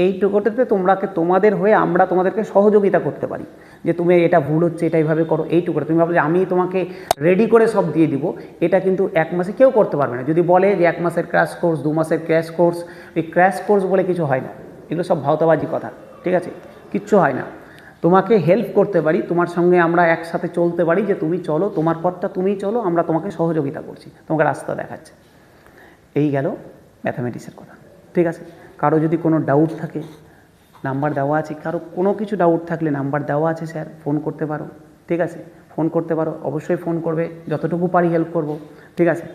এইটুকুটাতে তোমাদের হয়ে আমরা তোমাদেরকে সহযোগিতা করতে পারি, যে তুমি এটা ভুল হচ্ছে, এটা এইভাবে করো, এইটুকুটা। তুমি ভাবো যে আমি তোমাকে রেডি করে সব দিয়ে দিব, এটা কিন্তু 1 মাসে কেউ করতে পারবে না। যদি বলে যে 1 মাসের ক্র্যাশ কোর্স, 2 মাসের ক্র্যাশ কোর্স, এই ক্র্যাশ কোর্স বলে কিছু হয় না, এগুলো সব ভাওতাবাজি কথা, ঠিক আছে, কিচ্ছু হয় না। তোমাকে হেল্প করতে পারি, তোমার সঙ্গে আমরা একসাথে চলতে পারি, যে তুমি চলো, তোমার পথটা তুমি চলো, আমরা তোমাকে সহযোগিতা করছি, তোমাকে রাস্তা দেখাচ্ছে। এই গেল ম্যাথামেটিক্সের কথা, ঠিক আছে। কারো যদি কোনো ডাউট থাকে, নাম্বার দেওয়া আছে, কারো কোনো কিছু ডাউট থাকলে নাম্বার দেওয়া আছে স্যার, ফোন করতে পারো, ঠিক আছে। ফোন করতে পারো, অবশ্যই ফোন করবে, যতটুকু পারি হেল্প করব, ঠিক আছে।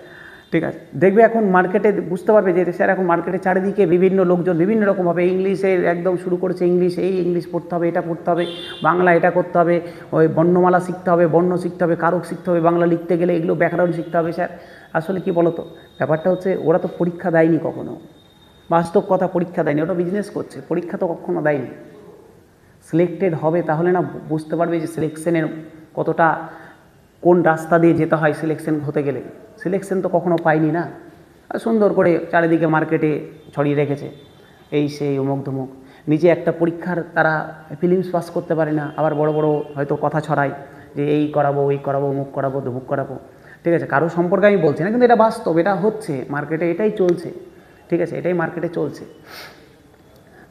দেখবে এখন মার্কেটে বুঝতে পারবে যে স্যার এখন মার্কেটে চারিদিকে বিভিন্ন লোকজন বিভিন্ন রকমভাবে ইংলিশের একদম শুরু করেছে, ইংলিশ পড়তে হবে, এটা পড়তে হবে, বাংলা এটা করতে হবে, ওই বর্ণমালা শিখতে হবে, বর্ণ শিখতে হবে, কারক শিখতে হবে, বাংলা লিখতে গেলে এগুলো ব্যাকরণ শিখতে হবে। স্যার আসলে কি বলো তো, ব্যাপারটা হচ্ছে ওরা তো পরীক্ষা দেয়নি কখনো, বাস্তব কথা, পরীক্ষা দেয়নি, ওটা বিজনেস করছে, পরীক্ষা তো কখনো দেয়নি। সিলেক্টেড হবে তাহলে না বুঝতে পারবে যে সিলেকশনের কতটা, কোন রাস্তা দিয়ে যেতে হয় সিলেকশন হতে গেলে। সিলেকশন তো কখনো পাইনি না, আর সুন্দর করে চারিদিকে মার্কেটে ছড়িয়ে রেখেছে, এই সেই অমুক ধমুক। নিজে একটা পরীক্ষার তারা ফিলিমস পাস করতে পারে না, আবার বড় বড় হয়তো কথা ছড়ায় যে এই করাবো, ওই করাবো, অমুক করাবো, ধমুক করাবো, ঠিক আছে। কারো সম্পর্কে আমি বলছি না, কিন্তু এটা বাস্তব, এটা হচ্ছে মার্কেটে, এটাই চলছে, ঠিক আছে, এটাই মার্কেটে চলছে।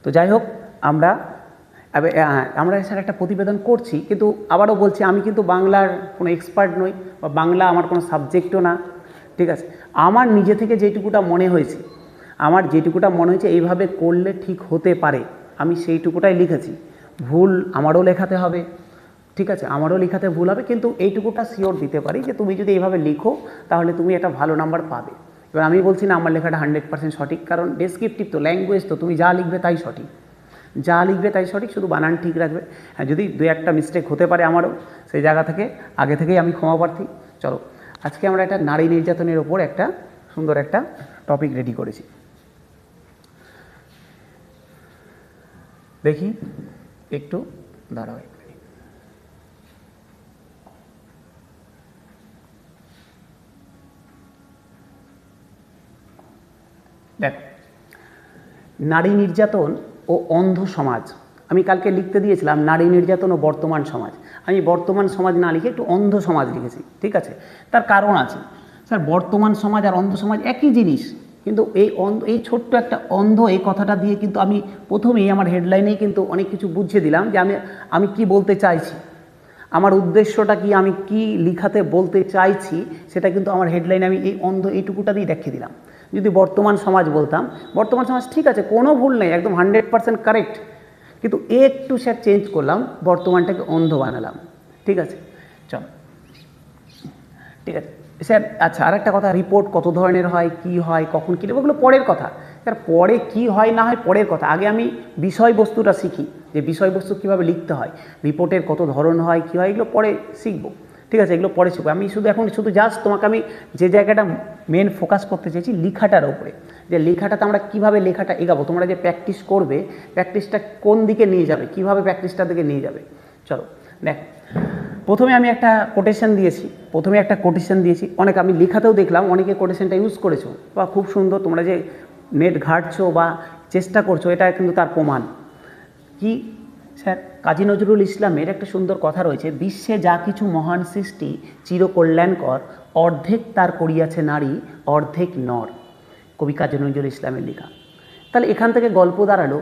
তো যাই হোক, আমরা স্যার একটা প্রতিবেদন করছি, কিন্তু আবারও বলছি আমি কিন্তু বাংলার কোনো এক্সপার্ট নই, বা বাংলা আমার কোনো সাবজেক্টও না, ঠিক আছে। আমার নিজে থেকে যেটুকুটা মনে হয়েছে, এইভাবে করলে ঠিক হতে পারে, আমি সেইটুকুটাই লিখেছি। ভুল আমারও লেখাতে হবে, ঠিক আছে, আমারও লেখাতে ভুল হবে, কিন্তু এইটুকুটা শিওর দিতে পারি যে তুমি যদি এইভাবে লিখো তাহলে তুমি একটা ভালো নাম্বার পাবে। এবার আমি বলছি না আমার লেখাটা 100% সঠিক, কারণ ডেসক্রিপটিভ তো, ল্যাঙ্গুয়েজ তো, তুমি যা লিখবে তাই সঠিক, শুধু বানান ঠিক রাখবে। হ্যাঁ, যদি 2-1টা মিস্টেক হতে পারে আমারও, সেই জায়গা থেকে আগে থেকেই আমি ক্ষমা প্রার্থী। চলো, আজকে আমরা একটা নারী নির্যাতনের ওপর একটা সুন্দর একটা টপিক রেডি করেছি। দেখি একটু দাঁড়াও, দেখো, নারী নির্যাতন ও অন্ধ সমাজ। আমি কালকে লিখতে দিয়েছিলাম নারী নির্যাতন ও বর্তমান সমাজ, আমি বর্তমান সমাজ না লিখে একটু অন্ধ সমাজ লিখেছি, ঠিক আছে। তার কারণ আছে স্যার, বর্তমান সমাজ আর অন্ধ সমাজ একই জিনিস, কিন্তু এই ছোট্ট একটা অন্ধ এই কথাটা দিয়ে কিন্তু আমি প্রথমেই আমার হেডলাইনেই কিন্তু অনেক কিছু বুঝিয়ে দিলাম যে আমি কি বলতে চাইছি, আমার উদ্দেশ্যটা কি, আমি কি লিখাতে বলতে চাইছি, সেটা কিন্তু আমার হেডলাইনে আমি এই এইটুকুটা দিয়ে দেখিয়ে দিলাম। যদি বর্তমান সমাজ বলতাম, বর্তমান সমাজ ঠিক আছে, কোনো ভুল নেই, একদম 100% কারেক্ট, কিন্তু একটু স্যার চেঞ্জ করলাম, বর্তমানটাকে অন্ধ বানালাম। ঠিক আছে, চলো, ঠিক আছে স্যার। আচ্ছা, আর একটা কথা, রিপোর্ট কত ধরনের হয়, কি হয়, কখন কী, ওগুলো পরের কথা স্যার। পরে কি হয় না হয় পরের কথা, আগে আমি বিষয়বস্তুটা শিখি, যে বিষয়বস্তু কীভাবে লিখতে হয়, রিপোর্টের কত ধরন হয়, কী হয়, এগুলো পরে শিখবো। ঠিক আছে, এগুলো পরে শিখবো। আমি এখন জাস্ট তোমাকে আমি যে জায়গাটা মেন ফোকাস করতে চাইছি লেখাটার উপরে, যে লেখাটাতে আমরা কীভাবে লেখাটা এগাবো, তোমরা যে প্র্যাকটিস করবে, প্র্যাকটিসটা কোন দিকে নিয়ে যাবে, কীভাবে প্র্যাকটিসটার দিকে নিয়ে যাবে। চলো দেখ, প্রথমে আমি একটা কোটেশন দিয়েছি, অনেক আমি লেখাতেও দেখলাম অনেকে কোটেশনটা ইউজ করেছো বা খুব সুন্দর, তোমরা যে নেট ঘাঁটছো বা চেষ্টা করছো, এটা কিন্তু তার প্রমাণ। কি স্যার, কাজী নজরুল ইসলামের একটা সুন্দর কথা রয়েছে, বিশ্বে যা কিছু মহান সৃষ্টি চিরকল্যাণকর, অর্ধেক তার করিয়াছে নারী, অর্ধেক নর। কবি কাজী নজরুল ইসলামের লেখা। তাহলে এখান থেকে গল্প দাঁড়ালো,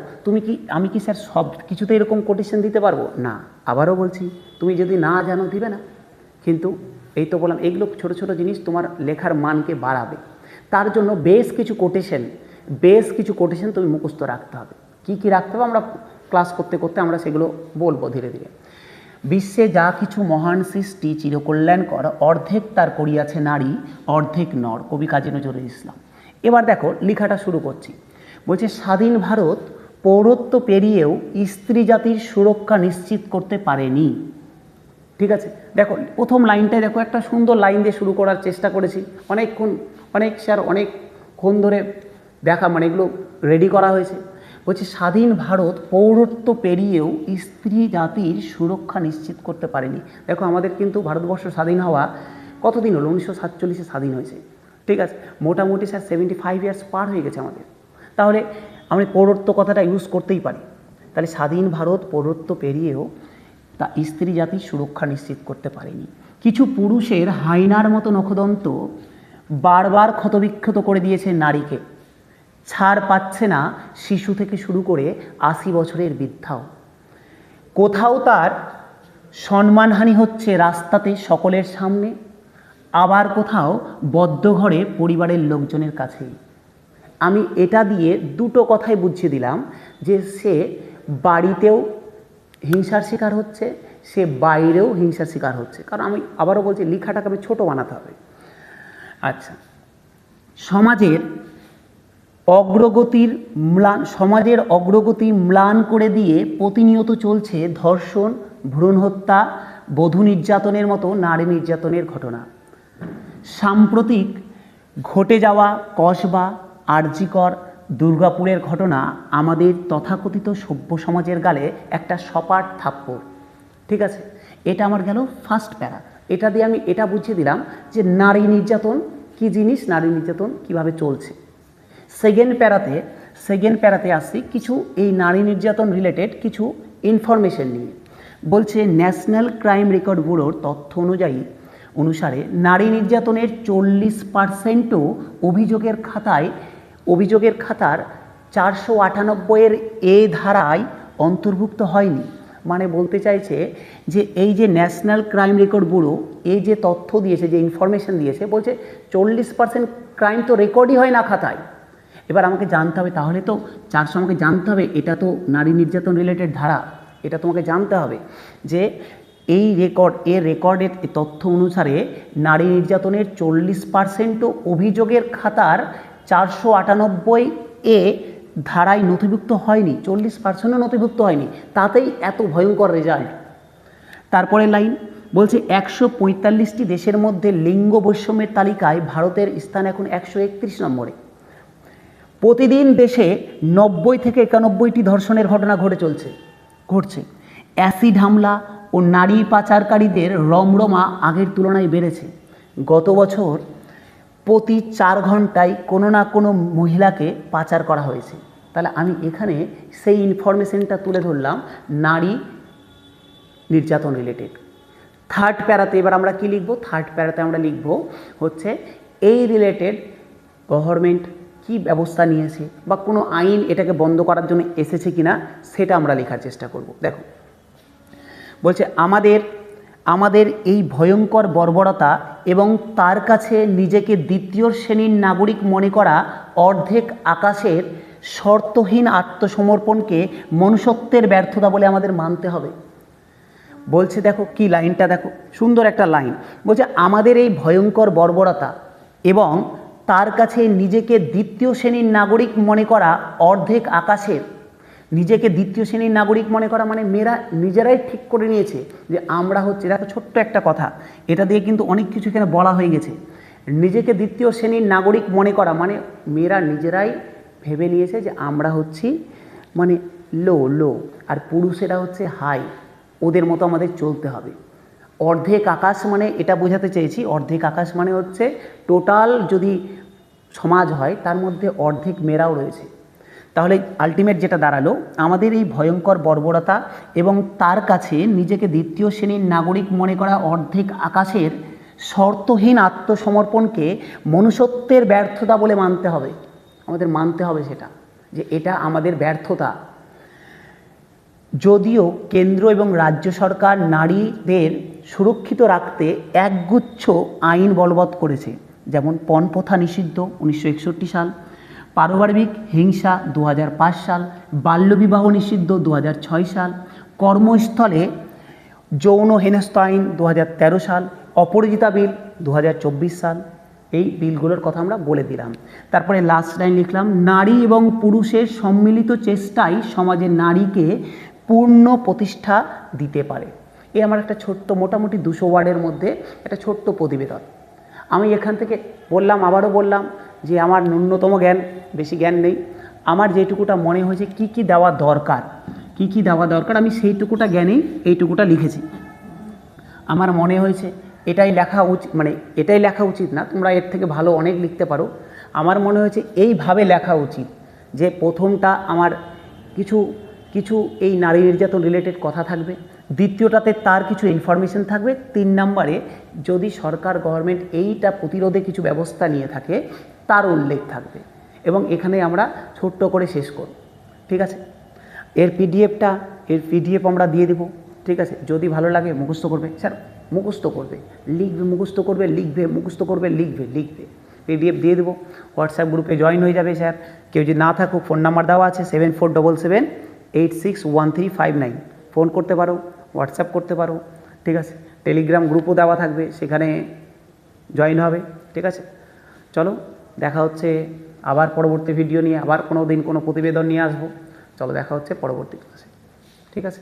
আমি কি স্যার সব কিছুতে এরকম কোটেশন দিতে পারবো না? আবারও বলছি, তুমি যদি না জানো দিবে না, কিন্তু এই তো বললাম, এগুলো ছোট ছোট জিনিস তোমার লেখার মানকে বাড়াবে। তার জন্য বেশ কিছু কোটেশন তুমি মুখস্থ রাখতে হবে। কি রাখতে হবে আমরা ক্লাস করতে করতে আমরা সেগুলো বলবো ধীরে ধীরে। বিশ্বে যা কিছু মহান সৃষ্টি চিরকল্যাণকর, অর্ধেক তার করিয়াছে নারী, অর্ধেক নর। কবি কাজী নজরুল ইসলাম। এবার দেখো লেখাটা শুরু করছি। বলছে, স্বাধীন ভারত পৌরত্ব পেরিয়েও স্ত্রী জাতির সুরক্ষা নিশ্চিত করতে পারেনি। ঠিক আছে, দেখো প্রথম লাইনটাই দেখো, একটা সুন্দর লাইন দিয়ে শুরু করার চেষ্টা করেছি, অনেকক্ষণ ধরে দেখা, এগুলো রেডি করা হয়েছে। বলছে, স্বাধীন ভারত পৌরত্ব পেরিয়েও স্ত্রী জাতির সুরক্ষা নিশ্চিত করতে পারেনি। দেখো, আমাদের কিন্তু ভারতবর্ষ স্বাধীন হওয়া কতদিন হলো? 1947 স্বাধীন হয়েছে। ঠিক আছে, মোটামুটি স্যার 75 ইয়ার্স পার হয়ে গেছে আমাদের। তাহলে আমরা পৌরত্ব কথাটা ইউজ করতেই পারি। তাহলে স্বাধীন ভারত পৌরত্ব পেরিয়েও তা স্ত্রী জাতির সুরক্ষা নিশ্চিত করতে পারেনি। কিছু পুরুষের হাইনার মতো নখদন্ত বারবার ক্ষতবিক্ষত করে দিয়েছে নারীকে। ছাড় পাচ্ছে না শিশু থেকে শুরু করে 80 বছরের বৃদ্ধাও। কোথাও তার সম্মানহানি হচ্ছে রাস্তাতে সকলের সামনে, আবার কোথাও বদ্ধ ঘরে পরিবারের লোকজনের কাছেই। আমি এটা দিয়ে দুটো কথাই বুঝিয়ে দিলাম, যে সে বাড়িতেও হিংসার শিকার হচ্ছে, সে বাইরেও হিংসার শিকার হচ্ছে। কারণ আমি আবারও বলছি, লেখাটাকে আমি ছোটো বানাতে হবে। আচ্ছা, সমাজের অগ্রগতি ম্লান করে দিয়ে প্রতিনিয়ত চলছে ধর্ষণ, ভ্রূণ হত্যা, বধূ নির্যাতনের মতো নারী নির্যাতনের ঘটনা। সাম্প্রতিক ঘটে যাওয়া কসবা, আরজিকর, দুর্গাপুরের ঘটনা আমাদের তথাকথিত সভ্য সমাজের গালে একটা সপাট থাপ্পড়। ঠিক আছে, এটা আমার গেল ফার্স্ট প্যারা। এটা দিয়ে আমি এটা বুঝিয়ে দিলাম যে নারী নির্যাতন কী জিনিস, নারী নির্যাতন কীভাবে চলছে। সেকেন্ড প্যারাতে আসছি কিছু এই নারী নির্যাতন রিলেটেড কিছু ইনফরমেশন নিয়ে। বলছে, ন্যাশনাল ক্রাইম রেকর্ড ব্যুরোর তথ্য অনুসারে নারী নির্যাতনের 40%ও অভিযোগের খাতার 498 এ ধারায় অন্তর্ভুক্ত হয়নি। মানে বলতে চাইছে যে এই যে ন্যাশনাল ক্রাইম রেকর্ড ব্যুরো এই যে তথ্য দিয়েছে, যে ইনফরমেশন দিয়েছে, বলছে 40% ক্রাইম তো রেকর্ডই হয় না খাতায়। এবার আমাকে জানতে হবে, তাহলে তো 400 আমাকে জানতে হবে, এটা তো নারী নির্যাতন রিলেটেড ধারা, এটা তোমাকে জানতে হবে যে এই রেকর্ডের তথ্য অনুসারে নারী নির্যাতনের 40%ও অভিযোগের খাতার 498 এ ধারায় নথিভুক্ত হয়নি, 40%ও নথিভুক্ত হয়নি, তাতেই এত ভয়ঙ্কর রেজাল্ট। তারপরে লাইন বলছে, 145টি দেশের মধ্যে লিঙ্গ বৈষম্যের তালিকায় ভারতের স্থান এখন 131 নম্বরে। প্রতিদিন দেশে 90 থেকে 91টি ধর্ষণের ঘটনা ঘটছে। অ্যাসিড হামলা ও নারী পাচারকারীদের রমরমা আগের তুলনায় বেড়েছে। গত বছর প্রতি 4 ঘন্টায় কোনো না কোনো মহিলাকে পাচার করা হয়েছে। তাহলে আমি এখানে সেই ইনফরমেশনটা তুলে ধরলাম নারী নির্যাতন রিলেটেড। থার্ড প্যারাতে এবার আমরা কি লিখব? থার্ড প্যারাতে আমরা লিখব হচ্ছে এই রিলেটেড গভর্নমেন্ট কি ব্যবস্থা নিয়েছে বা কোনো আইন এটাকে বন্ধ করার জন্য এসেছে কিনা সেটা আমরা লেখার চেষ্টা করব। দেখো বলছে আমাদের এই ভয়ঙ্কর বর্বরতা এবং তার কাছে নিজেকে দ্বিতীয় শ্রেণীর নাগরিক মনে করা অর্ধেক আকাশের শর্তহীন আত্মসমর্পণকে মনুষ্যত্বের ব্যর্থতা বলে আমাদের মানতে হবে। বলছে দেখো কি লাইনটা, দেখো সুন্দর একটা লাইন। বলছে আমাদের এই ভয়ঙ্কর বর্বরতা এবং তার কাছে নিজেকে দ্বিতীয় শ্রেণীর নাগরিক মনে করা অর্ধেক আকাশের, নিজেকে দ্বিতীয় শ্রেণীর নাগরিক মনে করা মানে মেয়েরা নিজেরাই ঠিক করে নিয়েছে যে আমরা হচ্ছে, দেখো ছোট্ট একটা কথা, এটা দিয়ে কিন্তু অনেক কিছু এখানে বলা হয়ে গেছে। নিজেকে দ্বিতীয় শ্রেণীর নাগরিক মনে করা মানে মেয়েরা নিজেরাই ভেবে নিয়েছে যে আমরা হচ্ছি মানে লো আর পুরুষেরা হচ্ছে হাই, ওদের মতো আমাদের চলতে হবে। অর্ধেক আকাশ মানে এটা বোঝাতে চেয়েছি, অর্ধেক আকাশ মানে হচ্ছে টোটাল যদি সমাজ হয় তার মধ্যে অর্ধেক মেয়েরাও রয়েছে। তাহলে আলটিমেট যেটা দাঁড়ালো, আমাদের এই ভয়ঙ্কর বর্বরতা এবং তার কাছে নিজেকে দ্বিতীয় শ্রেণীর নাগরিক মনে করা অর্ধেক আকাশের শর্তহীন আত্মসমর্পণকে মনুষ্যত্বের ব্যর্থতা বলে মানতে হবে। আমাদের মানতে হবে সেটা, যে এটা আমাদের ব্যর্থতা। যদিও কেন্দ্র এবং রাজ্য সরকার নারীদের সুরক্ষিত রাখতে একগুচ্ছ আইন বলবৎ করেছে, যেমন পণপ্রথা নিষিদ্ধ 1961 সাল, পারিবারিক হিংসা 2005 সাল, বাল্যবিবাহ নিষিদ্ধ 2006 সাল, কর্মস্থলে যৌন হেনস্থা আইন 2013 সাল, অপরাজিতা বিল 2024 সাল। এই বিলগুলোর কথা আমরা বলে দিলাম। তারপরে লাস্ট লাইন লিখলাম, নারী এবং পুরুষের সম্মিলিত চেষ্টাই সমাজে নারীকে পূর্ণ প্রতিষ্ঠা দিতে পারে। এই আমার একটা ছোট্ট, মোটামুটি 200 ওয়ার্ডের মধ্যে একটা ছোট্ট প্রতিবেদন। আমি এখান থেকে বললাম, আবারও বললাম যে আমার ন্যূনতম জ্ঞান, বেশি জ্ঞান নেই। আমার যেটুকুটা মনে হয়েছে কি কি দেওয়া দরকার, আমি সেইটুকুটা জ্ঞানেই এইটুকুটা লিখেছি। আমার মনে হয়েছে এটাই লেখা উচিত, মানে এটাই লেখা উচিত না, তোমরা এর থেকে ভালো অনেক লিখতে পারো। আমার মনে হয়েছে এইভাবে লেখা উচিত যে প্রথমটা আমার কিছু এই নারী নির্যাতন রিলেটেড কথা থাকবে, দ্বিতীয়টাতে তার কিছু ইনফরমেশন থাকবে, 3 নম্বরে যদি সরকার গভর্নমেন্ট এইটা প্রতিরোধে কিছু ব্যবস্থা নিয়ে থাকে তার উল্লেখ থাকবে, এবং এখানে আমরা ছোট্ট করে শেষ করব। ঠিক আছে, এর পিডিএফ আমরা দিয়ে দেবো। ঠিক আছে, যদি ভালো লাগে মুখস্থ করবে স্যার, মুখস্থ করবে, লিখবে, মুখস্থ করবে, লিখবে, মুখস্থ করবে, লিখবে। পিডিএফ দিয়ে দেবো, হোয়াটসঅ্যাপ গ্রুপে জয়েন হয়ে যাবে স্যার। কেউ যদি না থাকুক, ফোন নাম্বার দেওয়া আছে 7477861359, ফোন করতে পারো, হোয়াটসঅ্যাপ করতে পারো। ঠিক আছে, টেলিগ্রাম গ্রুপও দেওয়া থাকবে, সেখানে জয়েন হবে। ঠিক আছে, চলো দেখা হচ্ছে আবার পরবর্তী ভিডিও নিয়ে, আবার কোনো দিন কোনো প্রতিবেদন নিয়ে আসবো। চলো দেখা হচ্ছে পরবর্তী ক্লাসে। ঠিক আছে।